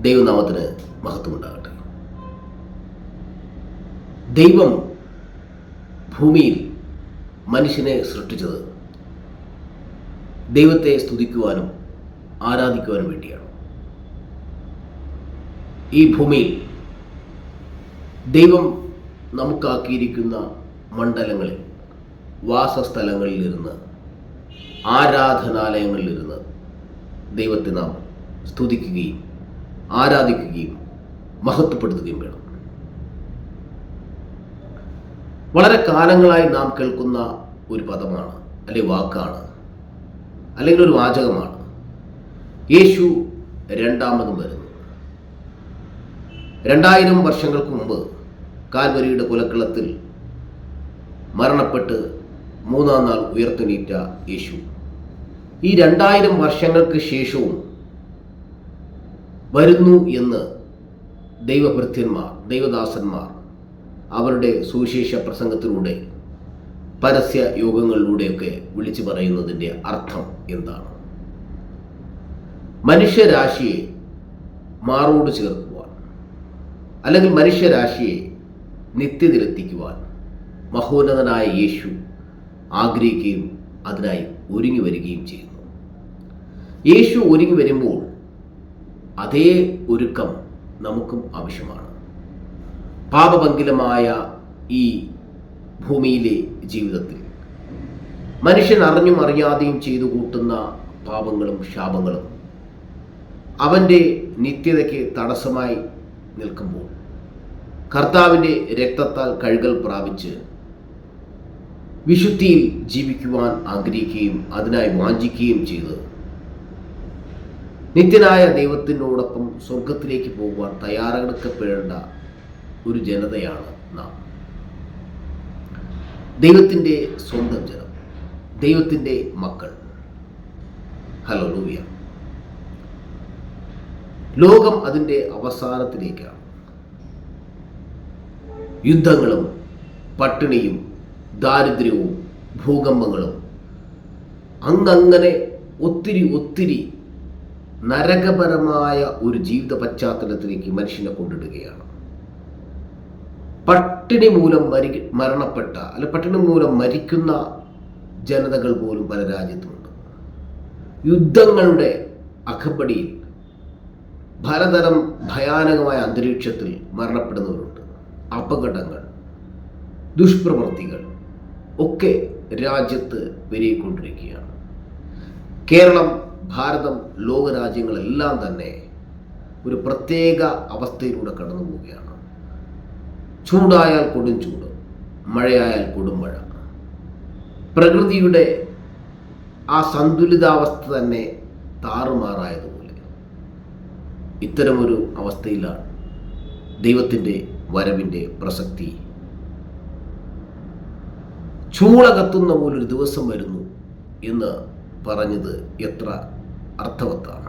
ദൈവനാമത്തിന് മഹത്വമുണ്ടാകട്ടെ. ദൈവം ഭൂമിയിൽ മനുഷ്യനെ സൃഷ്ടിച്ചത് ദൈവത്തെ സ്തുതിക്കുവാനും ആരാധിക്കുവാനും വേണ്ടിയാണ്. ഈ ഭൂമിയിൽ ദൈവം നമുക്കാക്കിയിരിക്കുന്ന മണ്ഡലങ്ങളിൽ, വാസസ്ഥലങ്ങളിലിരുന്ന്, ആരാധനാലയങ്ങളിലിരുന്ന് ദൈവത്തെ നാം സ്തുതിക്കുകയും ആരാധിക്കുകയും മഹത്വപ്പെടുത്തുകയും വേണം. വളരെ കാലങ്ങളായി നാം കേൾക്കുന്ന ഒരു പദമാണ്, അല്ലെങ്കിൽ വാക്കാണ്, അല്ലെങ്കിൽ ഒരു വാചകമാണ് യേശു രണ്ടാമതും വരുന്നു. 2000 വർഷങ്ങൾക്ക് മുമ്പ് കാൽവരിയുടെ കുലക്കളത്തിൽ മരണപ്പെട്ട് 3-ാം നാൾ ഉയർത്തെണീറ്റ യേശു ഈ 2000 വർഷങ്ങൾക്ക് ശേഷവും വരുന്നു എന്ന് ദൈവഭൃത്യന്മാർ, ദൈവദാസന്മാർ അവരുടെ സുവിശേഷ പ്രസംഗത്തിലൂടെ, പരസ്യ യോഗങ്ങളിലൂടെയൊക്കെ വിളിച്ചു പറയുന്നതിൻ്റെ അർത്ഥം എന്താണ്? മനുഷ്യരാശിയെ മാറോട് ചേർക്കുവാൻ, അല്ലെങ്കിൽ മനുഷ്യരാശിയെ നിത്യത്തിലെത്തിക്കുവാൻ മഹോന്നതനായ യേശു ആഗ്രഹിക്കുകയും അതിനായി ഒരുങ്ങി വരികയും ചെയ്യുന്നു. യേശു ഒരുങ്ങി വരുമ്പോൾ അതേ ഒരുക്കം നമുക്കും ആവശ്യമാണ്. പാപപങ്കിലമായ ഈ ഭൂമിയിലെ ജീവിതത്തിൽ മനുഷ്യൻ അറിഞ്ഞും അറിയാതെയും ചെയ്തു കൂട്ടുന്ന പാപങ്ങളും ശാപങ്ങളും അവൻ്റെ നിത്യതയ്ക്ക് തടസ്സമായി നിൽക്കുമ്പോൾ കർത്താവിൻ്റെ രക്തത്താൽ കഴുകൽ പ്രാപിച്ച് വിശുദ്ധിയിൽ ജീവിക്കുവാൻ ആഗ്രഹിക്കുകയും അതിനായി വാഞ്ചിക്കുകയും ചെയ്ത് നിത്യനായ ദൈവത്തിനോടൊപ്പം സ്വർഗത്തിലേക്ക് പോകുവാൻ തയ്യാറെടുക്കപ്പെടേണ്ട ഒരു ജനതയാണ് നാം. ദൈവത്തിൻ്റെ സ്വന്തം ജനം, ദൈവത്തിൻ്റെ മക്കൾ. ഹല്ലേലൂയ. ലോകം അതിൻ്റെ അവസാനത്തിലേക്കാണ്. യുദ്ധങ്ങളും പട്ടിണിയും ദാരിദ്ര്യവും ഭൂകമ്പങ്ങളും അങ്ങനെ ഒത്തിരി നരകപരമായ ഒരു ജീവിത പശ്ചാത്തലത്തിലേക്ക് മനുഷ്യനെ കൊണ്ടിടുകയാണ്. പട്ടിണി മൂലം മരണപ്പെട്ട, അല്ലെ പട്ടിണി മൂലം മരിക്കുന്ന ജനതകൾ പോലും പല രാജ്യത്തുമുണ്ട്. യുദ്ധങ്ങളുടെ അകമ്പടിയിൽ പലതരം ഭയാനകമായ അന്തരീക്ഷത്തിൽ മരണപ്പെടുന്നവരുണ്ട്. അപകടങ്ങൾ, ദുഷ്പ്രവൃത്തികൾ ഒക്കെ രാജ്യത്ത് പെരുകിക്കൊണ്ടിരിക്കുകയാണ്. കേരളം, ഭാരതം, ലോകരാജ്യങ്ങളെല്ലാം തന്നെ ഒരു പ്രത്യേക അവസ്ഥയിലൂടെ കടന്നു പോവുകയാണ്. ചൂടായാൽ കൊടും ചൂട്, മഴയായാൽ കൊടും മഴ. പ്രകൃതിയുടെ ആ സന്തുലിതാവസ്ഥ തന്നെ താറുമാറായതുപോലെ ഇത്തരമൊരു അവസ്ഥയിലാണ് ദൈവത്തിൻ്റെ വരവിൻ്റെ പ്രസക്തി. ചൂള കത്തുന്ന പോലൊരു ദിവസം വരുന്നു എന്ന് പറഞ്ഞത് എത്ര അർത്ഥവത്താണ്.